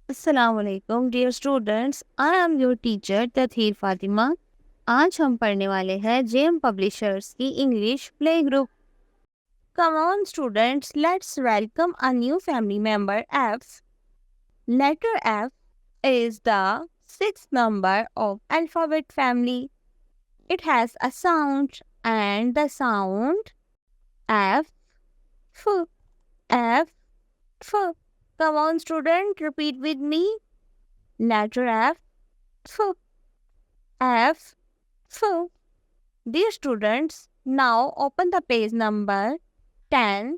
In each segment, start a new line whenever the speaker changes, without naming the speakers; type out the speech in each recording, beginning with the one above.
अस्सलामुअलैकुम dear students, I am your teacher Tatheer Fatima. आज हम पढ़ने वाले हैं जेएम पब्लिशर्स की English play group. Come on students, let's welcome a new family member F. Letter F is the sixth member of alphabet family. It has a sound and the sound F, F, F, F. Come on student, repeat with me. Letter F, F, F, F. Dear students, now open the page number 10.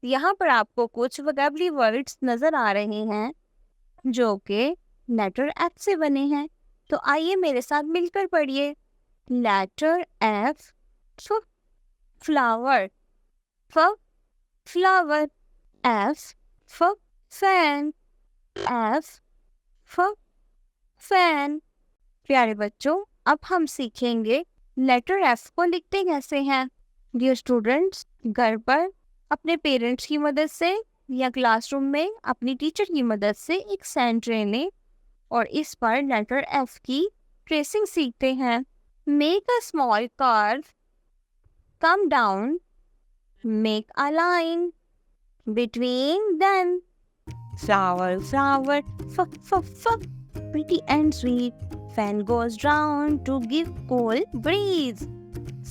यहाँ पर आपको कुछ vocabulary words नजर आ रहे हैं जो कि letter F से बने हैं। तो आइए मेरे साथ मिलकर पढ़िए। लेटर एफ, फ्लावर, फ फ्लावर, एफ फ फैन, एफ फ फैन। प्यारे बच्चों, अब हम सीखेंगे लेटर एफ को लिखते कैसे हैं। डियर स्टूडेंट्स, घर पर अपने पेरेंट्स की मदद से या क्लासरूम में अपनी टीचर की मदद से एक सैंड ट्रे लें और इस पर लेटर एफ की ट्रेसिंग सीखते हैं। Make a small curve, come down, make a line between them. Flower flower, f, pretty and sweet. Fan goes round to give cool breeze.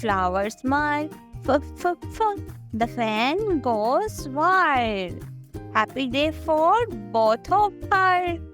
Flower smile, f. The fan goes wild. Happy day for both of her.